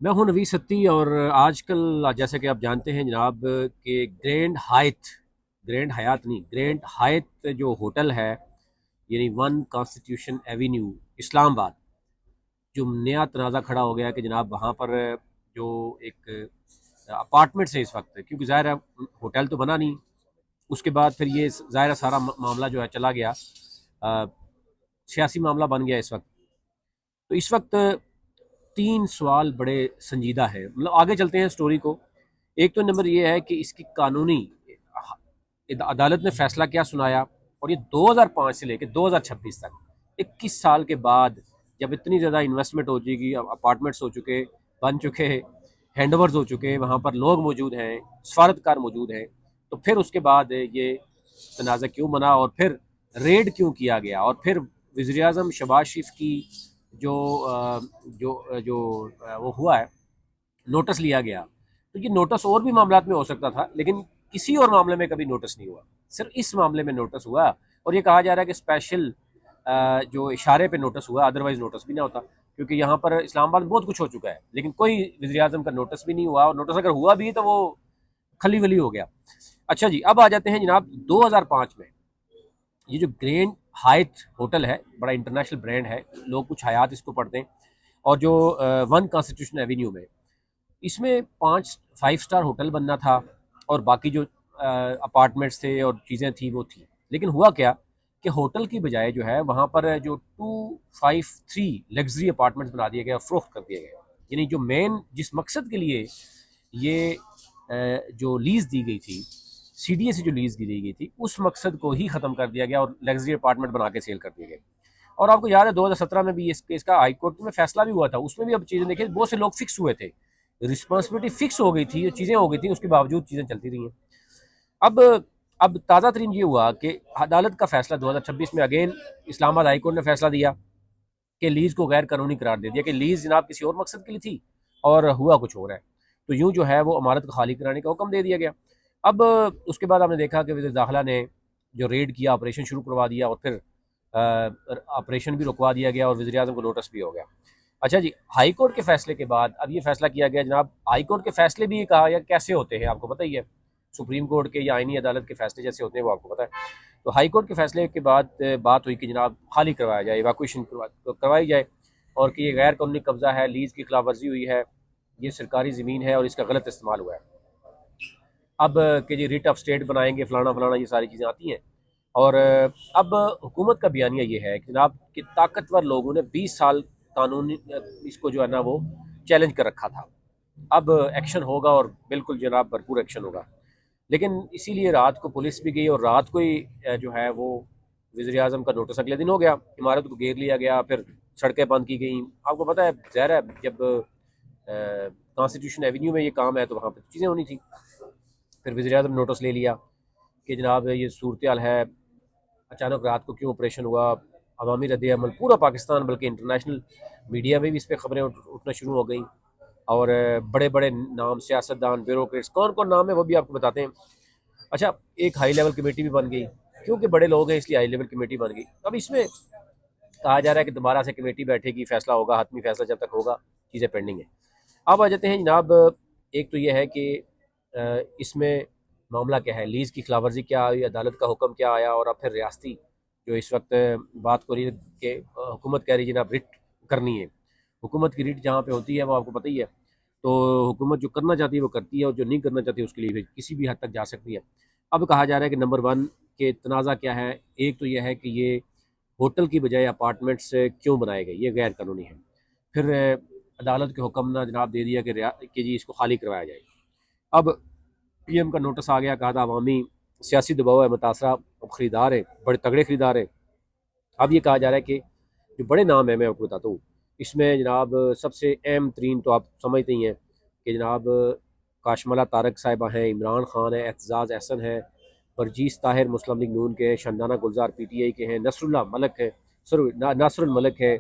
मैं हूं नवीद सत्ती और आजकल जैसे कि आप जानते हैं जनाब कि ग्रैंड हयात नहीं, ग्रैंड हायत जो होटल है, यानी वन कॉन्स्टिट्यूशन एवेन्यू इस्लामाबाद, जो नया तनाज़ा खड़ा हो गया कि जनाब वहाँ पर जो एक अपार्टमेंट्स है इस वक्त, क्योंकि ज़ाहिर है होटल तो बना नहीं। उसके बाद फिर ये ज़ाहिर है सारा मामला जो है चला गया, सियासी मामला बन गया इस वक्त। तो इस वक्त तीन सवाल बड़े संजीदा है, मतलब आगे चलते हैं स्टोरी को। एक तो नंबर ये है कि इसकी कानूनी अदालत ने फैसला क्या सुनाया, और ये 2005 से लेकर 2026 तक 21 साल के बाद, जब इतनी ज़्यादा इन्वेस्टमेंट हो चुकी, अपार्टमेंट्स हो चुके, बन चुके, हैंडओवर्स हो चुके, वहाँ पर लोग मौजूद हैं, सफारतकार मौजूद हैं, तो फिर उसके बाद ये तनाज़ा क्यों बना, और फिर रेड क्यों किया गया, और फिर वज़ीर आज़म शहबाज शरीफ की जो जो वो हुआ है, नोटिस लिया गया। तो ये नोटिस और भी मामला में हो सकता था, लेकिन किसी और मामले में कभी नोटिस नहीं हुआ, सिर्फ इस मामले में नोटिस हुआ। और ये कहा जा रहा है कि स्पेशल जो इशारे पे नोटिस हुआ, अदरवाइज नोटिस भी ना होता, क्योंकि यहाँ पर इस्लामाबाद में बहुत कुछ हो चुका है, लेकिन कोई वज़ीर आज़म का नोटिस भी नहीं हुआ, और नोटिस अगर हुआ भी तो वो खली वली हो गया। अच्छा जी, अब आ जाते हैं जनाब 2005 में। ये जो ग्रैंड हायत होटल है, बड़ा इंटरनेशनल ब्रांड है, लोग कुछ हयात इसको पढ़ते हैं, और जो वन कॉन्स्टिट्यूशन एवेन्यू में, इसमें 5 5 स्टार होटल बनना था, और बाकी जो अपार्टमेंट्स थे और चीज़ें थी वो थी। लेकिन हुआ क्या कि होटल की बजाय जो है वहाँ पर जो 253 लग्जरी अपार्टमेंट्स बना दिए गए और फ़रोख्त कर दिए गए। यानी जो मेन जिस मकसद के लिए ये जो लीज़ दी गई थी, सीडीए से जो लीज़ दी गई थी, उस मकसद को ही ख़त्म कर दिया गया और लग्जरी अपार्टमेंट बना के सेल कर दिए गए। और आपको याद है 2017 में भी इस केस का हाई कोर्ट में फैसला भी हुआ था, उसमें भी अब चीज़ें देखिए, बहुत से लोग फिक्स हुए थे, रिस्पॉन्सिबिलिटी फिक्स हो गई थी, चीज़ें हो गई थी, उसके बावजूद चीज़ें चलती रही हैं। अब अब ताज़ा तरीन ये हुआ कि अदालत का फैसला 2026 में अगेन इस्लामाबाद हाई कोर्ट ने फैसला दिया कि लीज़ को गैर कानूनी करार दे दिया, कि लीज़ जनाब किसी और मकसद के लिए थी और हुआ कुछ और है। तो यूँ जो है वो इमारत को खाली कराने का हुक्म दे दिया गया। अब उसके बाद हमने देखा कि वज़ीर दाखिला ने जो रेड किया, ऑपरेशन शुरू करवा दिया, और फिर ऑपरेशन भी रुकवा दिया गया, और वज़ीर आज़म को नोटिस भी हो गया। अच्छा जी, हाई कोर्ट के फैसले के बाद अब ये फैसला किया गया जनाब, हाई कोर्ट के फैसले भी कहा या कैसे होते हैं आपको पता ही है, सुप्रीम कोर्ट के या आईनी अदालत के फैसले जैसे होते हैं वो आपको पता है। तो हाई कोर्ट के फैसले के बाद बात हुई कि जनाब खाली करवाया जाए, इवैक्यूएशन करवाई जाए, और कि ये गैर कानूनी कब्जा है, लीज़ की खिलाफ वर्जी हुई है, ये सरकारी ज़मीन है और इसका गलत इस्तेमाल हुआ है। अब कि जी रिट ऑफ स्टेट बनाएंगे, फलाना फलाना, ये सारी चीज़ें आती हैं। और अब हुकूमत का बयानिया ये है कि जनाब कि ताकतवर लोगों ने 20 साल कानूनी इसको जो है ना वो चैलेंज कर रखा था। अब एक्शन होगा, और बिल्कुल जनाब भरपूर एक्शन होगा। लेकिन इसीलिए रात को पुलिस भी गई, और रात को ही जो है वो वज़ीर आज़म का नोटिस अगले दिन हो गया, इमारत को घेर लिया गया, फिर सड़कें बंद की गई। आपको पता है ज़ाहिर है जब कॉन्स्टिट्यूशन एवेन्यू में ये काम है तो वहाँ पर चीज़ें होनी थी। फिर वज़ीर आज़म ने नोटिस ले लिया कि जनाब ये सूरत हाल है, अचानक रात को क्यों ऑपरेशन हुआ। अवामी रद्द-ए-अमल पूरा पाकिस्तान, बल्कि इंटरनेशनल मीडिया में भी इस पर खबरें उठना शुरू हो गई, और बड़े बड़े नाम, सियासतदान, ब्यूरोक्रेट्स, कौन कौन नाम है वो भी आपको बताते हैं। अच्छा, एक हाई लेवल कमेटी भी बन गई, क्योंकि बड़े लोग हैं इसलिए हाई लेवल कमेटी बन गई। अब इसमें कहा जा रहा है कि दोबारा से कमेटी बैठेगी, फैसला होगा, हतमी फैसला जब तक होगा, चीज़ें पेंडिंग है। अब आ जाते हैं जनाब, एक तो यह है कि इसमें मामला क्या है, लीज़ की खिलाफवर्जी क्या आई, अदालत का हुक्म क्या आया, और अब फिर रियासती जो इस वक्त बात हो रही है कि हुकूमत कह रही है जनाब रिट करनी है। हुकूमत की रिट जहाँ पे होती है वो आपको पता ही है। तो हुकूमत जो करना चाहती है वो करती है, और जो नहीं करना चाहती उसके लिए भी किसी भी हद तक जा सकती है। अब कहा जा रहा है कि नंबर वन के तनाज़ा क्या है। एक तो यह है कि ये होटल की बजाय अपार्टमेंट्स क्यों बनाए गए, ये गैर कानूनी है। फिर अदालत के हुक्म ना जनाब दे दिया कि जी इसको खाली करवाया जाए। अब पीएम का नोटिस आ गया, कहा था अवामी सियासी दबाव है, मुतासरा अब खरीदार है, बड़े तगड़े खरीदार है। अब ये कहा जा रहा है कि जो बड़े नाम है मैं आपको बताता हूँ, इसमें जनाब सबसे अहम तरीन तो आप समझते ही हैं कि जनाब काशमला तारक साहिबा हैं, इमरान खान है, एतजाज़ अहसन है, बरजीस ताहिर मुस्लिम लीग नून के हैं, शंदाना गुलजार पीटीआई के हैं, नसरुल्लाह मलक है, सॉरी नासरुल मलक है।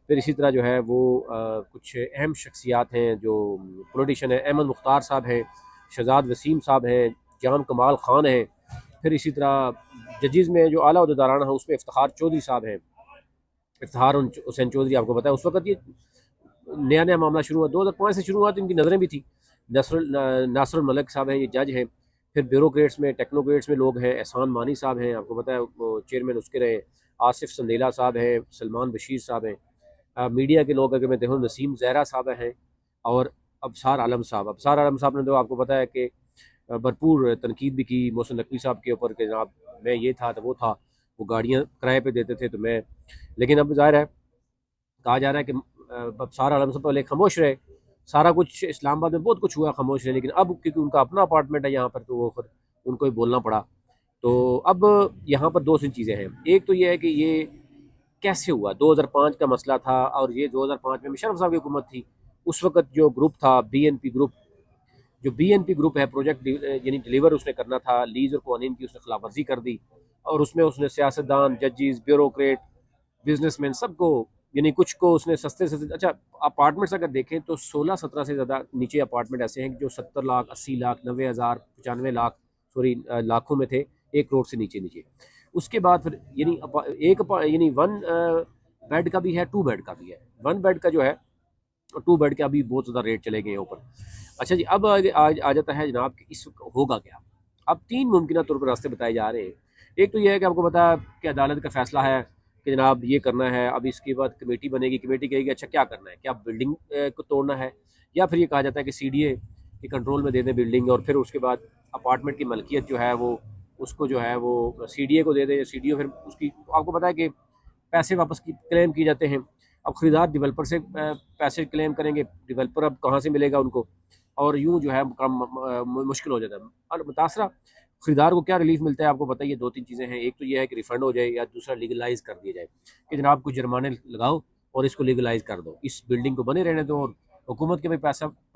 फिर इसी तरह जो है वो कुछ अहम शख्सियात हैं जो पॉलिटिशियन हैं, अहमद मुख्तार साहब हैं, शहजाद वसीम साहब हैं, जाम कमाल खान हैं। फिर इसी तरह जजेज़ में जो आला अहदेदाराना है उसमें इफ्तिखार चौधरी साहब हैं, इफ्तिखार हुसैन चौधरी, आपको पता है उस वक्त ये नया नया मामला शुरू हुआ, 2005 से शुरू हुआ, तो इनकी नज़रें भी थी। नासरुल मलिक साहब हैं, ये जज हैं। फिर ब्यूरोक्रेट्स में, टेक्नोक्रेट्स में लोग हैं, एहसान मानी साहब हैं, आपको पता है वो चेयरमैन उसके रहे। आसिफ संदेला साहब हैं, सलमान बशीर साहब हैं। मीडिया के लोग अगर मैं देखूँ, नसीम ज़हरा साहब हैं, और अबसार आलम साहब। अबसार आलम साहब ने तो आपको पता है कि भरपूर तनकीद भी की मोहसिन नकवी साहब के ऊपर कि जनाब मैं ये था तो वो था, वो गाड़ियाँ किराए पे देते थे तो मैं। लेकिन अब ज़ाहिर है, कहा जा रहा है कि अब सारा आलम से पहले खामोश रहे, सारा कुछ इस्लामाबाद में बहुत कुछ हुआ, खामोश रहे, लेकिन अब क्योंकि उनका अपना अपार्टमेंट है यहाँ पर, तो वो फिर उनको ही बोलना पड़ा। तो अब यहाँ पर दो सी चीज़ें हैं। एक तो ये है कि ये कैसे हुआ, 2005 का मसला था, और ये 2005 में मुशर्रफ साहब की हुकूमत थी। उस वक्त जो ग्रुप था BNP ग्रुप, जो BNP ग्रुप है, प्रोजेक्ट यानी डिलीवर उसने करना था, लीज और कवानीन की उसने खिलाफ वर्जी कर दी। और उसमें उसने सियासतदान, जजेस, ब्यूरोक्रेट, बिजनेसमैन सबको, यानी कुछ को उसने सस्ते से अच्छा, अपार्टमेंट्स अगर देखें तो 16-17 से ज़्यादा नीचे अपार्टमेंट ऐसे हैं जो 70 लाख, 80 लाख, 90,000, 95 लाख, सॉरी लाखों में थे, 1 करोड़ से नीचे नीचे। उसके बाद फिर यानी यानी वन बेड का भी है, 2 बेड का भी है। 1 बेड का जो है, 2 बेड के अभी बहुत ज़्यादा रेट चले गए हैं ऊपर। अच्छा जी, अब आ जाता है जनाब कि इस होगा क्या। अब 3 मुमकिन तौर पर रास्ते बताए जा रहे हैं। एक तो यह है कि आपको पता है कि अदालत का फैसला है कि जनाब ये करना है। अब इसके बाद कमेटी बनेगी, कमेटी कहेगी अच्छा क्या करना है, क्या बिल्डिंग को तोड़ना है, या फिर ये कहा जाता है कि CDA के कंट्रोल में दे दें बिल्डिंग, और फिर उसके बाद अपार्टमेंट की मलकियत जो है वो उसको जो है वो CDA को दे दें। CDA फिर उसकी, आपको पता है कि पैसे वापस की क्लेम किए जाते हैं। अब खरीदार डेवलपर से पैसे क्लेम करेंगे, डेवलपर अब कहाँ से मिलेगा उनको, और यूं जो है काम मुश्किल हो जाता है। और मुतासरा खरीदार को क्या रिलीफ मिलता है, आपको पता ही है, 2-3 चीज़ें हैं। एक तो ये है कि रिफंड हो जाए, या दूसरा लीगलाइज कर दिया जाए कि जनाब कुछ जुर्माने लगाओ और इसको लीगलाइज कर दो, इस बिल्डिंग को बने रहने दो, और हुकूमत के भी पैसा